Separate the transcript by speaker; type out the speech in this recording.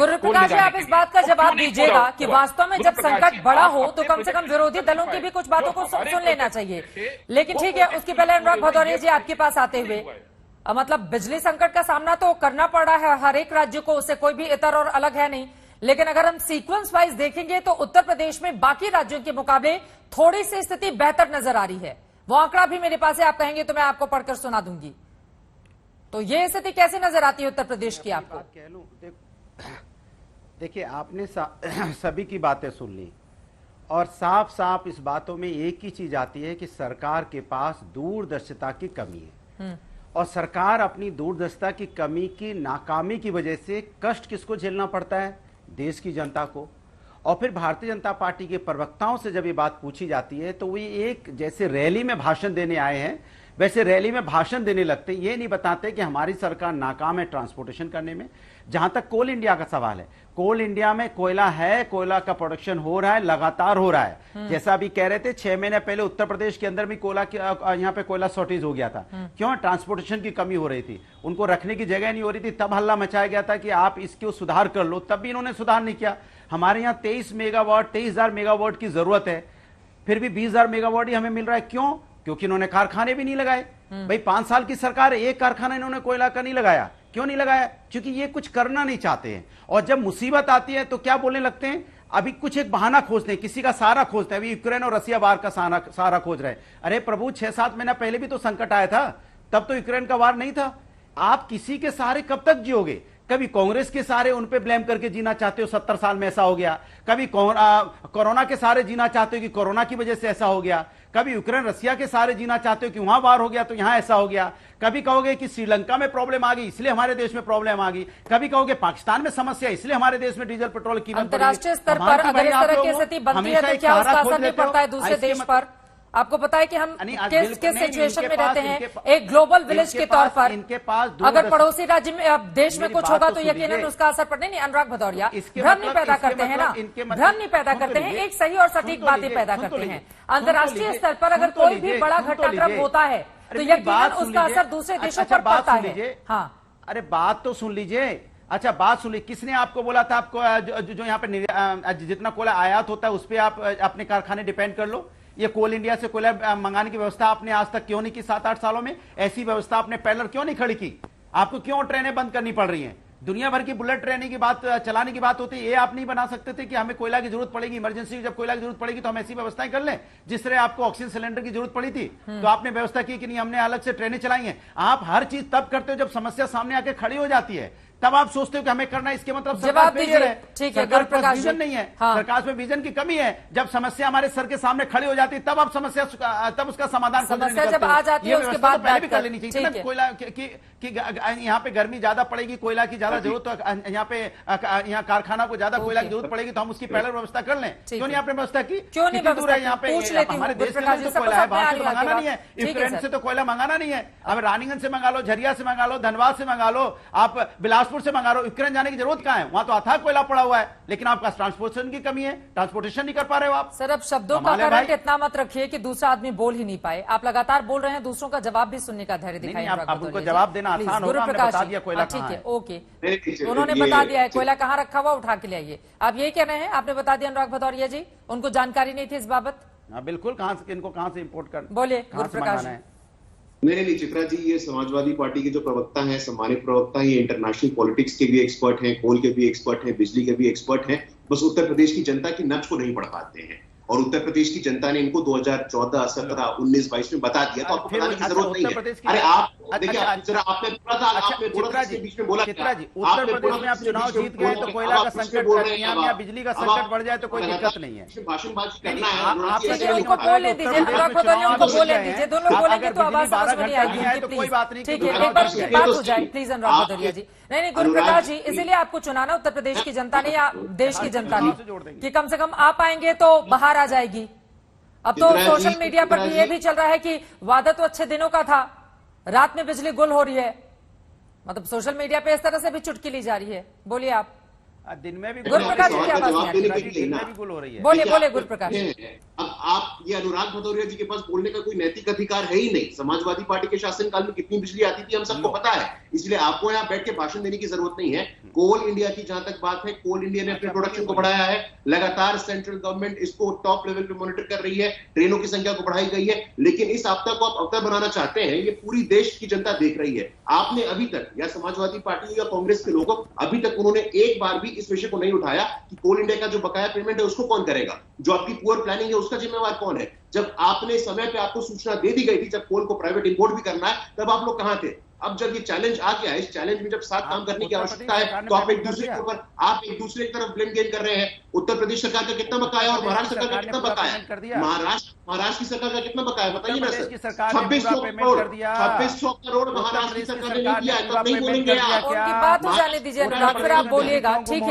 Speaker 1: गुरु प्रकाश जी, आप इस बात का जवाब दीजिएगा कि वास्तव में जब संकट बड़ा हो तो कम से कम विरोधी दलों की भी कुछ बातों को सुन लेना चाहिए। लेकिन ठीक है, उसके पहले अनुराग भदौरिया जी आपके पास आते हुए, मतलब बिजली संकट का सामना तो करना पड़ रहा है हर एक राज्य को, उससे कोई भी इतर और अलग है नहीं। लेकिन अगर हम सीक्वेंस वाइज देखेंगे तो उत्तर प्रदेश में बाकी राज्यों के मुकाबले थोड़ी सी स्थिति बेहतर नजर आ रही है। वो आंकड़ा भी मेरे पास है, आप कहेंगे तो मैं आपको पढ़कर सुना दूंगी। तो ये स्थिति कैसे नजर आती है उत्तर प्रदेश की आपको?
Speaker 2: कह लूं, देखिए आपने सभी की बातें सुन ली और साफ साफ इस बातों में एक ही चीज आती है कि सरकार के पास दूरदर्शिता की कमी है। और सरकार अपनी दूरदर्शिता की कमी की नाकामी की वजह से कष्ट किसको झेलना पड़ता है? देश की जनता को। और फिर भारतीय जनता पार्टी के प्रवक्ताओं से जब ये बात पूछी जाती है तो वे एक जैसे रैली में भाषण देने आए हैं वैसे रैली में भाषण देने लगते, ये नहीं बताते कि हमारी सरकार नाकाम है ट्रांसपोर्टेशन करने में। जहां तक कोल इंडिया का सवाल है, कोल इंडिया में कोयला है, कोयला का प्रोडक्शन हो रहा है, लगातार हो रहा है। जैसा अभी कह रहे थे 6 महीने पहले उत्तर प्रदेश के अंदर भी यहाँ पे कोयला शॉर्टेज हो गया था। क्यों? ट्रांसपोर्टेशन की कमी हो रही थी, उनको रखने की जगह नहीं हो रही थी। तब हल्ला मचाया गया था कि आप इसको सुधार कर लो, तब भी इन्होंने सुधार नहीं किया। हमारे यहाँ 23,000 मेगावाट की जरूरत है, फिर भी 20,000 मेगावाट ही हमें मिल रहा है। क्यों? क्योंकि इन्होंने कारखाने भी नहीं लगाए। भाई 5 साल की सरकार है, एक कारखाना इन्होंने कोयला का नहीं लगाया। क्यों नहीं लगाया? क्योंकि ये कुछ करना नहीं चाहते हैं। और जब मुसीबत आती है तो क्या बोलने लगते हैं? अभी कुछ एक बहाना खोजते हैं, किसी का सहारा खोजते हैं। अभी यूक्रेन और रसिया वार का सहारा खोज रहे हैं। अरे प्रभु, 6-7 महीना पहले भी तो संकट आया था, तब तो यूक्रेन का वार नहीं था। आप किसी के सहारे कब तक जियोगे? कभी कांग्रेस के सहारे उन पे ब्लेम करके जीना चाहते हो, 70 साल में ऐसा हो गया। कभी कोरोना के सहारे जीना चाहते हो कि कोरोना की वजह से ऐसा हो गया। कभी यूक्रेन रसिया के सहारे जीना चाहते हो कि वहां वार हो गया तो यहां ऐसा हो गया। कभी कहोगे कि श्रीलंका में प्रॉब्लम आ गई इसलिए हमारे देश में प्रॉब्लम आ गई। कभी कहोगे पाकिस्तान में समस्या इसलिए हमारे देश में डीजल पेट्रोल की कीमत।
Speaker 1: अंतर्राष्ट्रीय स्तर पर अगर इस तरह की स्थिति बनती है तो क्या उसका असर नहीं पड़ता है दूसरे देश पर? आपको पता है कि हम किस सिचुएशन में रहते हैं, एक ग्लोबल विलेज के तौर पर।
Speaker 2: इनके पास
Speaker 1: अगर पड़ोसी राज्य में अब देश में कुछ होगा तो यकीनन उसका असर पड़ने नहीं। अनुराग भदौरिया, भ्रम नहीं पैदा करते हैं ना, भ्रम नहीं पैदा करते हैं, एक सही और सटीक बातें पैदा करते हैं। अंतर्राष्ट्रीय स्तर पर अगर कोई भी बड़ा घटनाक्रम होता है तो यकीनन उसका असर दूसरे देशों पर पड़ता है। हाँ,
Speaker 2: अरे बात तो सुन लीजिए। अच्छा बात सुन ली, किसने आपको बोला था आपको जो यहाँ पे जितना कोयला आयात होता है उस पर आप अपने कारखाने डिपेंड कर लो? ये कोल इंडिया से कोयला मंगाने की व्यवस्था आपने आज तक क्यों नहीं की? 7-8 सालों में ऐसी व्यवस्था आपने पैरेलल क्यों नहीं खड़ी की? आपको क्यों ट्रेनें बंद करनी पड़ रही हैं? दुनिया भर की बुलेट ट्रेनें की बात चलाने की बात होती है, ये आप नहीं बना सकते थे कि हमें कोयला की जरूरत पड़ेगी, इमरजेंसी जब कोयला की जरूरत पड़ेगी तो हम ऐसी व्यवस्थाएं कर लें? जिस तरह आपको ऑक्सीजन सिलेंडर की जरूरत पड़ी थी तो आपने व्यवस्था की कि नहीं, हमने अलग से ट्रेनें चलाई हैं। आप हर चीज तब करते हो जब समस्या सामने आके खड़ी हो जाती है, तब आप सोचते हो कि हमें करना है। इसके मतलब सरकार फेलियर है,
Speaker 1: ठीक है,
Speaker 2: सरकार के पास विजन नहीं है।
Speaker 1: हाँ।
Speaker 2: सरकार में विजन की कमी है। जब समस्या हमारे सर के सामने खड़ी हो जाती है तब आप तब उसका समाधान
Speaker 1: जब आ जाती है उसके बाद
Speaker 2: पहले भी कर लेनी चाहिए। कोयला की यहाँ पे गर्मी ज्यादा पड़ेगी, कोयला की ज्यादा जरूरत, तो यहाँ कारखाना को ज्यादा कोयला की जरूरत पड़ेगी तो हम उसकी पहले व्यवस्था कर लें। क्यों नहीं आपने व्यवस्था की?
Speaker 1: क्यों नहीं
Speaker 2: दूर है यहाँ पे? हमारे देश के अंदर तो कोयला है, बाहर से मंगाना नहीं है, यूक्रेन से तो कोयला मंगाना नहीं है। अब रानीगंज से मंगा लो, झरिया से मंगा लो, धनबाद से मंगा लो, आप बिलासपुर से मंगा लो। यूक्रेन जाने की जरूरत कहां है? वहां तो अथाह कोयला पड़ा हुआ है, लेकिन आपका ट्रांसपोर्टेशन की कमी है, ट्रांसपोर्टेशन नहीं कर पा रहे हो आप।
Speaker 1: सर अब शब्दों का करंट इतना मत रखिए कि दूसरा आदमी बोल ही नहीं पाए। आप लगातार बोल रहे हैं, दूसरों का जवाब भी सुनने का धैर्य दिखाइए।
Speaker 2: आप उनको जवाब देना आसान होगा, हमने बता दिया कोयला
Speaker 1: ठीक
Speaker 2: कहां
Speaker 1: है,
Speaker 2: है।
Speaker 1: ओके, उन्होंने बता दिया है कोयला कहाँ रखा हुआ, उठा के ले आइए। आप यही कह रहे हैं, आपने बता दिया अनुराग भदौरिया जी, उनको जानकारी नहीं थी इस बाबत?
Speaker 2: बिल्कुल, इनको कहां से इंपोर्ट कर,
Speaker 1: बोलिए गुरु प्रकाश।
Speaker 3: नहीं चित्रा जी, ये समाजवादी पार्टी के जो प्रवक्ता हैं, सम्मानित प्रवक्ता, ये इंटरनेशनल पॉलिटिक्स के भी एक्सपर्ट हैं, कोल के भी एक्सपर्ट हैं, बिजली के भी एक्सपर्ट हैं। बस उत्तर प्रदेश की जनता की नब्ज को नहीं पढ़ पाते हैं। और उत्तर प्रदेश की जनता ने इनको 2014, 17, 19, 22 में बता दिया, तो आपको बताने की जरूरत नहीं है। अरे आप देखिए, आपने बोला था, आपने बोला था बीच में बोला,
Speaker 2: चित्रा जी उत्तर प्रदेश में आप चुनाव जीत गए तो कोयला का संकट या बिजली का संकट बढ़ जाए तो कोई दिक्कत नहीं है।
Speaker 3: भाषणबाजी करना है,
Speaker 1: उनको बोलने दीजिए, अनुराग भदौरिया उनको बोलने दीजिए, दोनों बोलेंगे तो आवाज समझ में नहीं आएगी
Speaker 2: तो कोई बात नहीं।
Speaker 1: ठीक है, एक बार उनकी बात हो जाए प्लीज अनुराग भदौरिया जी। नहीं गुरु प्रकाश जी, इसीलिए आपको चुना ना उत्तर प्रदेश की जनता ने या देश की जनता ने, कि कम से कम आप आएंगे तो बाहर आ जाएगी। अब तो सोशल मीडिया पर भी ये भी चल रहा है कि वादा तो अच्छे दिनों का था, रात में बिजली गुल हो रही है। मतलब सोशल मीडिया पे इस तरह से भी चुटकी ली जा रही है। बोलिए आप।
Speaker 2: दिन में भी
Speaker 1: गुरु प्रकाश जी की आवाज नहीं आ रही,
Speaker 2: दिन में भी गुल हो रही है।
Speaker 1: बोलिए गुरु प्रकाश।
Speaker 3: अब आप ये अनुराग भदौरिया जी के पास बोलने का कोई नैतिक अधिकार है ही नहीं। समाजवादी पार्टी के शासनकाल में कितनी बिजली आती थी हम सबको पता है, इसलिए आपको यहाँ बैठ के भाषण देने की जरूरत नहीं है। कोल इंडिया की जहां तक बात है, कोल इंडिया ने अपने प्रोडक्शन को बढ़ाया है, लगातार सेंट्रल गवर्नमेंट इसको टॉप लेवल पे मॉनिटर कर रही है, ट्रेनों की संख्या को बढ़ाई गई है। लेकिन इस आपदा को आप अवसर बनाना चाहते हैं, ये पूरी देश की जनता देख रही है। आपने अभी तक, या समाजवादी पार्टी या कांग्रेस के लोगों, अभी तक उन्होंने एक बार भी इस विषय को नहीं उठाया कि कोल इंडिया का जो बकाया पेमेंट है उसको कौन करेगा, जो आपकी पुअर प्लानिंग है उसका जिम्मेवार कौन है। जब आपने समय पे आपको सूचना दे दी गई थी, जब कोल को प्राइवेट इंपोर्ट भी करना है, तब आप लोग कहां थे। अब जब ये चैलेंज आ गया है, इस चैलेंज में जब साथ काम करने की आवश्यकता है, तो आप एक दूसरे के ऊपर, आप एक दूसरे की तरफ ब्लेम गेम कर रहे हैं। उत्तर प्रदेश सरकार का कितना बकाया और महाराष्ट्र सरकार का कितना बकाया, महाराष्ट्र की सरकार का कितना बकाया बताइए ना सर। 2600 करोड़ महाराष्ट्र की सरकार ने नहीं दिया, तब नहीं बोलेंगे आप।
Speaker 1: उनकी बात हो जाने दीजिए अनुराग, फिर आप बोलिएगा, ठीक है।